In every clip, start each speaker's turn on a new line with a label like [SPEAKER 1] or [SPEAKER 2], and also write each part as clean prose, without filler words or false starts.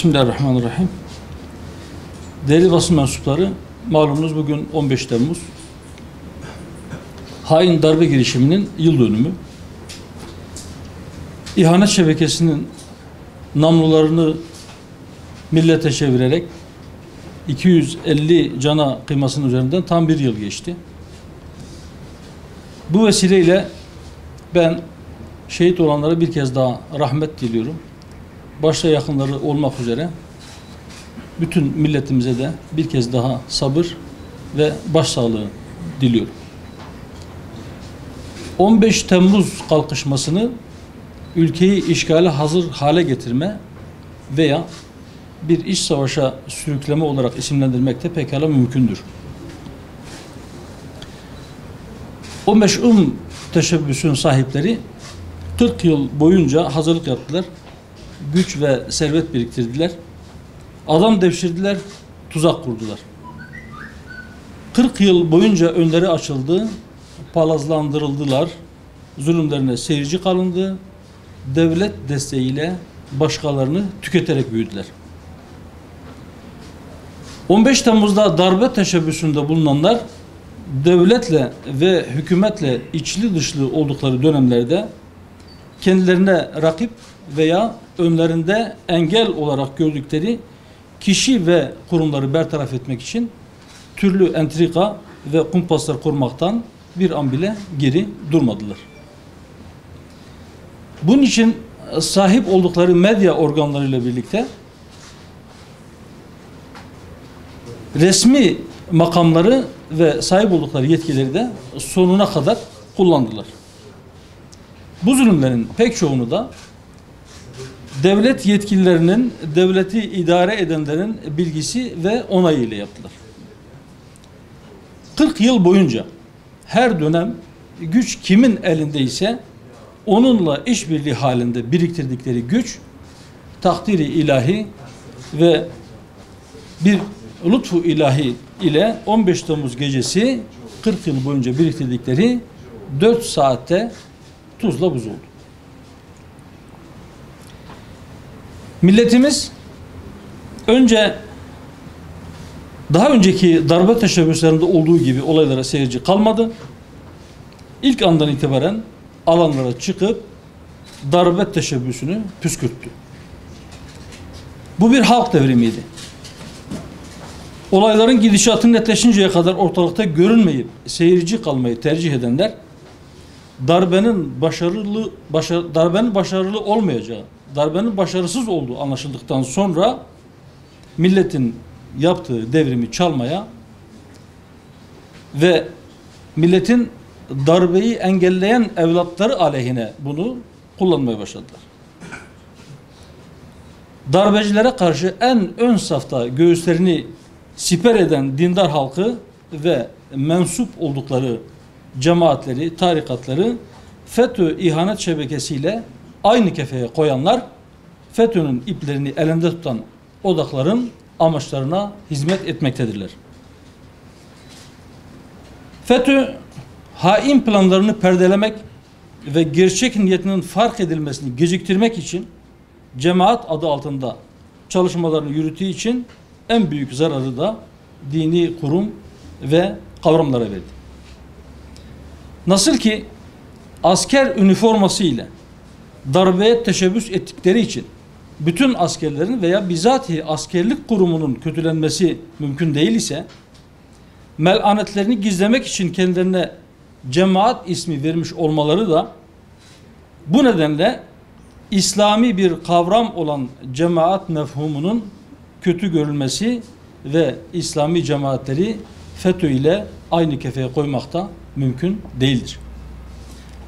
[SPEAKER 1] Bismillahirrahmanirrahim. Değerli basın mensupları, malumunuz bugün 15 Temmuz. Hain darbe girişiminin yıl dönümü. İhanet şebekesinin namlularını millete çevirerek 250 cana kıymasının üzerinden tam bir yıl geçti. Bu vesileyle ben şehit olanlara bir kez daha rahmet diliyorum. Başta yakınları olmak üzere bütün milletimize de bir kez daha sabır ve başsağlığı diliyorum. 15 Temmuz kalkışmasını ülkeyi işgale hazır hale getirme veya bir iç savaşa sürükleme olarak isimlendirmek de pekala mümkündür. 15 teşebbüsün sahipleri 40 yıl boyunca hazırlık yaptılar. Güç ve servet biriktirdiler. Adam devşirdiler, tuzak kurdular. 40 yıl boyunca önleri açıldı, palazlandırıldılar, zulümlerine seyirci kalındı, devlet desteğiyle başkalarını tüketerek büyüdüler. 15 Temmuz'da darbe teşebbüsünde bulunanlar, devletle ve hükümetle içli dışlı oldukları dönemlerde kendilerine rakip veya önlerinde engel olarak gördükleri kişi ve kurumları bertaraf etmek için türlü entrika ve kumpaslar kurmaktan bir an bile geri durmadılar. Bunun için sahip oldukları medya organlarıyla birlikte resmi makamları ve sahip oldukları yetkileri de sonuna kadar kullandılar. Bu zulümlerin pek çoğunu da devlet yetkililerinin, devleti idare edenlerin bilgisi ve onayıyla yaptılar. 40 yıl boyunca her dönem güç kimin elindeyse onunla işbirliği halinde biriktirdikleri güç takdiri ilahi ve bir lütfu ilahi ile 15 Temmuz gecesi 40 yıl boyunca biriktirdikleri 4 saatte tuzla buz oldu. Milletimiz daha önceki darbe teşebbüslerinde olduğu gibi olaylara seyirci kalmadı. İlk andan itibaren alanlara çıkıp darbe teşebbüsünü püskürttü. Bu bir halk devrimiydi. Olayların gidişatı netleşinceye kadar ortalıkta görünmeyip seyirci kalmayı tercih edenler darbenin başarılı olmayacağı, darbenin başarısız olduğu anlaşıldıktan sonra milletin yaptığı devrimi çalmaya ve milletin darbeyi engelleyen evlatları aleyhine bunu kullanmaya başladılar. Darbecilere karşı en ön safta göğüslerini siper eden dindar halkı ve mensup oldukları cemaatleri, tarikatları FETÖ ihanet şebekesiyle aynı kefeye koyanlar, FETÖ'nün iplerini elinde tutan odakların amaçlarına hizmet etmektedirler. FETÖ, hain planlarını perdelemek ve gerçek niyetinin fark edilmesini geciktirmek için cemaat adı altında çalışmalarını yürüttüğü için en büyük zararı da dini kurum ve kavramlara verdi. Nasıl ki asker üniforması ile darbeye teşebbüs ettikleri için bütün askerlerin veya bizatihi askerlik kurumunun kötülenmesi mümkün değil ise, melanetlerini gizlemek için kendilerine cemaat ismi vermiş olmaları da bu nedenle İslami bir kavram olan cemaat mefhumunun kötü görülmesi ve İslami cemaatleri FETÖ ile aynı kefeye koymakta mümkün değildir.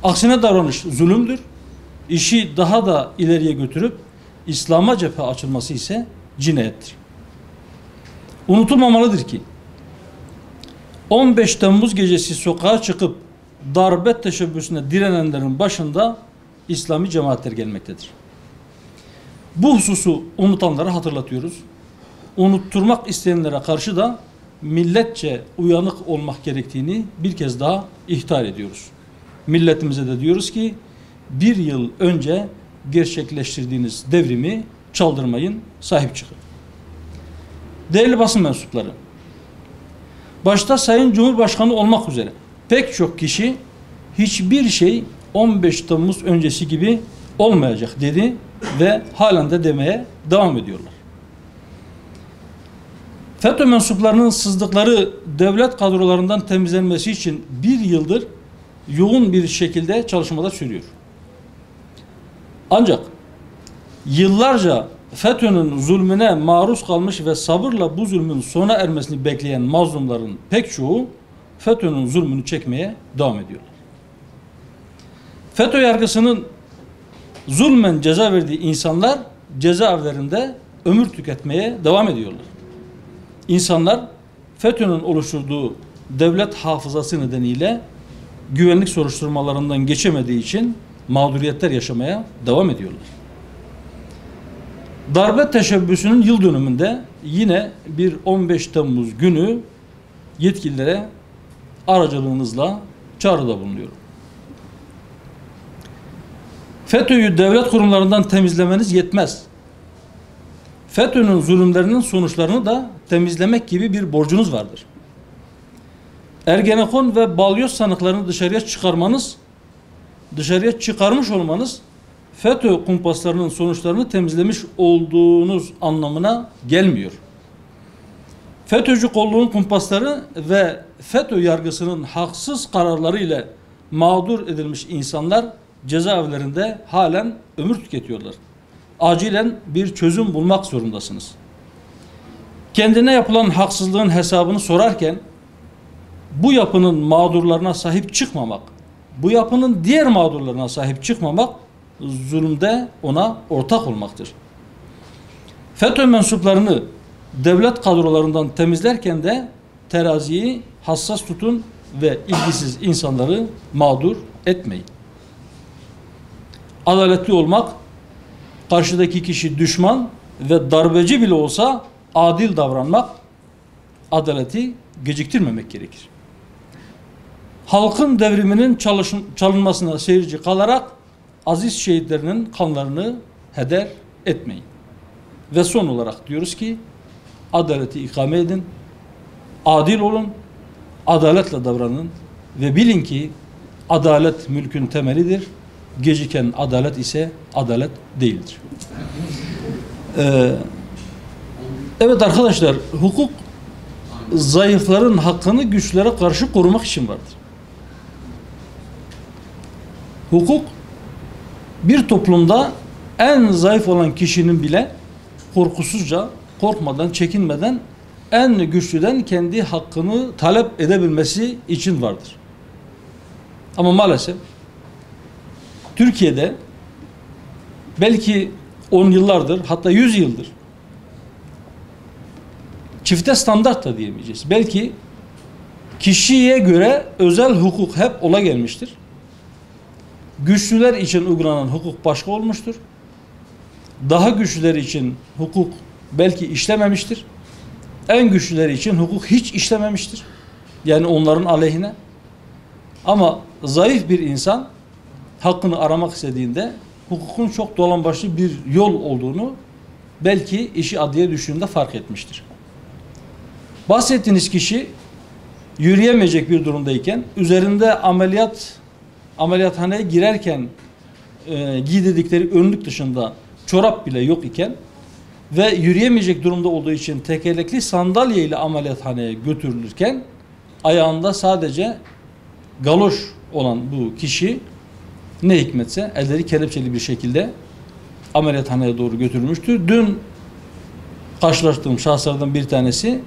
[SPEAKER 1] Aksine davranış zulümdür. İşi daha da ileriye götürüp İslam'a cephe açılması ise cinayettir. Unutulmamalıdır ki 15 Temmuz gecesi sokağa çıkıp darbe teşebbüsüne direnenlerin başında İslami cemaatler gelmektedir. Bu hususu unutanlara hatırlatıyoruz. Unutturmak isteyenlere karşı da milletçe uyanık olmak gerektiğini bir kez daha ihtar ediyoruz. Milletimize de diyoruz ki bir yıl önce gerçekleştirdiğiniz devrimi çaldırmayın, sahip çıkın. Değerli basın mensupları, başta Sayın Cumhurbaşkanı olmak üzere pek çok kişi hiçbir şey 15 Temmuz öncesi gibi olmayacak dedi ve halen de demeye devam ediyorlar. FETÖ mensuplarının sızdıkları devlet kadrolarından temizlenmesi için bir yıldır yoğun bir şekilde çalışmalar sürüyor. Ancak yıllarca FETÖ'nün zulmüne maruz kalmış ve sabırla bu zulmün sona ermesini bekleyen mazlumların pek çoğu FETÖ'nün zulmünü çekmeye devam ediyorlar. FETÖ yargısının zulmen ceza verdiği insanlar cezaevlerinde ömür tüketmeye devam ediyorlar. İnsanlar FETÖ'nün oluşturduğu devlet hafızası nedeniyle güvenlik soruşturmalarından geçemediği için mağduriyetler yaşamaya devam ediyorlar. Darbe teşebbüsünün yıl dönümünde yine bir 15 Temmuz günü yetkililere aracılığınızla çağrıda bulunuyorum. FETÖ'yü devlet kurumlarından temizlemeniz yetmez. FETÖ'nün zulümlerinin sonuçlarını da temizlemek gibi bir borcunuz vardır. Ergenekon ve balyoz sanıklarını dışarıya çıkarmış olmanız FETÖ kumpaslarının sonuçlarını temizlemiş olduğunuz anlamına gelmiyor. FETÖ'cü kolluğun kumpasları ve FETÖ yargısının haksız kararları ile mağdur edilmiş insanlar cezaevlerinde halen ömür tüketiyorlar. Acilen bir çözüm bulmak zorundasınız. Kendine yapılan haksızlığın hesabını sorarken bu yapının mağdurlarına sahip çıkmamak, bu yapının diğer mağdurlarına sahip çıkmamak zulümde ona ortak olmaktır. FETÖ mensuplarını devlet kadrolarından temizlerken de teraziyi hassas tutun ve ilgisiz insanları mağdur etmeyin. Adaletli olmak, karşıdaki kişi düşman ve darbeci bile olsa adil davranmak, adaleti geciktirmemek gerekir. Halkın devriminin çalınmasına seyirci kalarak aziz şehitlerinin kanlarını heder etmeyin. Ve son olarak diyoruz ki adaleti ikame edin, adil olun, adaletle davranın ve bilin ki adalet mülkün temelidir. Geciken adalet ise adalet değildir. Evet arkadaşlar, hukuk zayıfların hakkını güçlere karşı korumak için vardır. Hukuk bir toplumda en zayıf olan kişinin bile korkusuzca, korkmadan, çekinmeden en güçlüden kendi hakkını talep edebilmesi için vardır. Ama maalesef Türkiye'de belki 10 yıllardır, hatta 100 yıldır çifte standart da diyemeyeceğiz. Belki kişiye göre özel hukuk hep ola gelmiştir. Güçlüler için uygulanan hukuk başka olmuştur. Daha güçlüler için hukuk belki işlememiştir. En güçlüler için hukuk hiç işlememiştir. Yani onların aleyhine. Ama zayıf bir insan hakkını aramak istediğinde hukukun çok dolambaçlı bir yol olduğunu belki işi adliye düştüğünde fark etmiştir. Bahsettiğiniz kişi yürüyemeyecek bir durumdayken, üzerinde ameliyathaneye girerken giydirdikleri önlük dışında çorap bile yok iken ve yürüyemeyecek durumda olduğu için tekerlekli sandalye ile ameliyathaneye götürülürken ayağında sadece galoş olan bu kişi ne hikmetse elleri kelepçeli bir şekilde ameliyathaneye doğru götürülmüştür. Dün karşılaştığım şahıslardan bir tanesi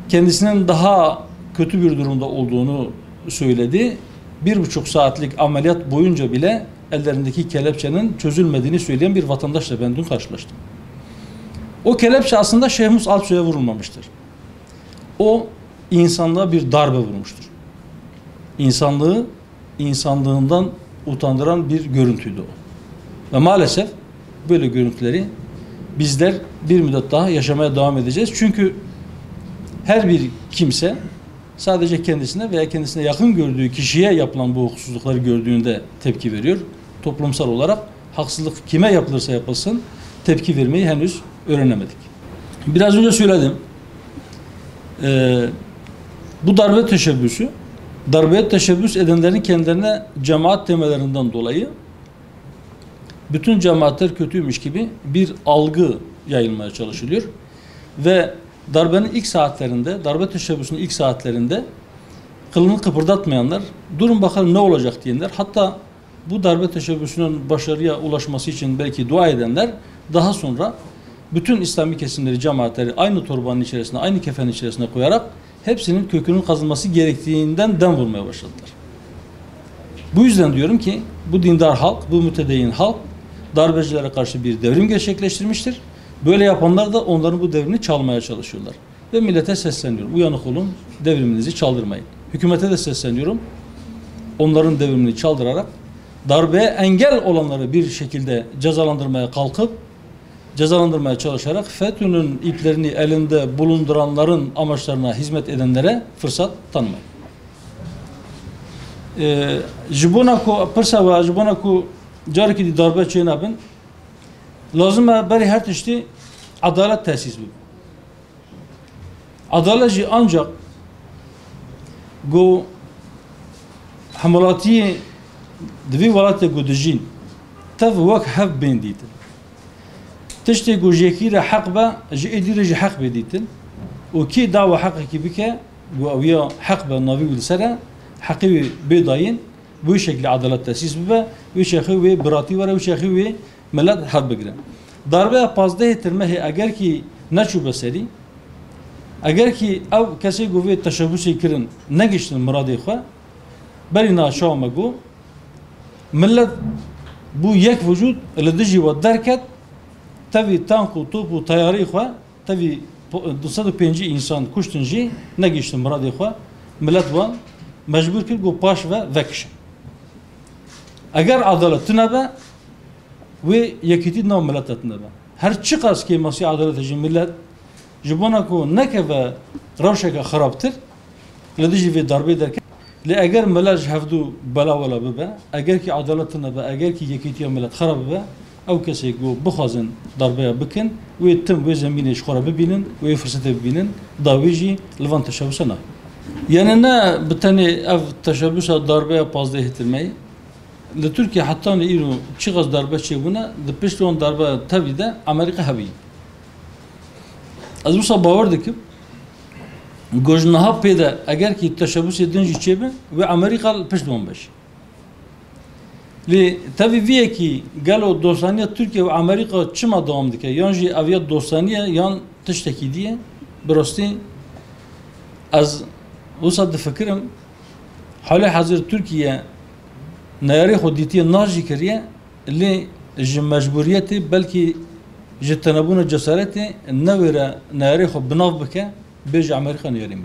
[SPEAKER 1] kendisinin daha kötü bir durumda olduğunu söyledi. 1,5 saatlik ameliyat boyunca bile ellerindeki kelepçenin çözülmediğini söyleyen bir vatandaşla ben dün karşılaştım. O kelepçe aslında Şeyh Mus Alpsoy'a vurulmamıştır. O insanlığa bir darbe vurmuştur. İnsanlığı insanlığından utandıran bir görüntüydü o. Ve maalesef böyle görüntüleri bizler bir müddet daha yaşamaya devam edeceğiz. Çünkü her bir kimse sadece kendisine veya kendisine yakın gördüğü kişiye yapılan bu hukuksuzlukları gördüğünde tepki veriyor. Toplumsal olarak haksızlık kime yapılırsa yapılsın tepki vermeyi henüz öğrenemedik. Biraz önce söyledim. Bu darbe teşebbüsü, darbeye teşebbüs edenlerin kendilerine cemaat demelerinden dolayı bütün cemaatler kötüymüş gibi bir algı yayılmaya çalışılıyor. Ve darbenin ilk saatlerinde, darbe teşebbüsünün ilk saatlerinde kılını kıpırdatmayanlar, durun bakalım ne olacak diyenler, hatta bu darbe teşebbüsünün başarıya ulaşması için belki dua edenler, daha sonra bütün İslami kesimleri, cemaatleri aynı torbanın içerisine, aynı kefenin içerisine koyarak hepsinin kökünün kazınması gerektiğinden dem vurmaya başladılar. Bu yüzden diyorum ki bu dindar halk, bu mütedeyyin halk darbecilere karşı bir devrim gerçekleştirmiştir. Böyle yapanlar da onların bu devrini çalmaya çalışıyorlar. Ve millete sesleniyorum. Uyanık olun, devriminizi çaldırmayın. Hükümete de sesleniyorum. Onların devrimini çaldırarak darbeye engel olanları bir şekilde cezalandırmaya kalkıp cezalandırmaya çalışarak FETÖ'nün iplerini elinde bulunduranların amaçlarına hizmet edenlere fırsat tanımayın. Jibona ku persa ve jibona ku cari ki darbe çeyna bin lazım beri her tişti adalet tesis bu. Adalet ji ancak go hamalatiye dvi valate go dijin tav vak hav benditin. تشتي جوجيكيرا حقبة جي إدير جي حق بديتن وكي دعوة حقك بك ويا حقبة نافي ولسرة حقي بيضاين بوشكل عدالة تأسيس ببا وشيخوي براتي ورا وشيخوي ملات حرب بقرا ضربة بازده ترمه أجر كي نشوف بسري أجر كي أو كسي جوفي تشابوسي كرن نجشن مرادي خوا برينا شو مجو ملت بو يك وجود لدجي ودركت tabi tanku, topu, tayarı xwa, tabi 205 insan kuştun jî negiştin muradê xwe, millet wan mecbur kir ku paş ve vekişin. Eger adalet tune ve yekîtî nav millet tune be. Her çi qas ki masî adalet jî millet ji bona ku nekeve rewşeke xerabtir, li dijî vê darbê derke, li eger millet ji hevdû bela wela bibe, eger ki adalet tune be, eger ki yekîtiya millet xerab bibe, او کسی کو بخوازن ضربه بکن و تم و زمینش خورا ببینن و فرصت ببینن داویجی لوان تشابوس نه یعنی نه بتنی اف تشابوس ضربه پازده هترمی لترکیه حتی نه ایرو چیغاز ضربه چی بونه دپشتون ضربه تبیده امریکا هبی از بس باور دکم گوجنها پیدا اگر کی تشابوس دنجی چی به و امریکا پشتون باش li tabii viye ki galo dostaniye Türkiye ve Amerika çıma devam dike. Yani aviyat dostaniye yan tişteki diye birasti az usadı fikrim hali hazır Türkiye nayari xuditiye naji kiriye li mecburiyeti belki jitenabuna cesareti nevere nayari xud binav bike bej Amerika nayari mi.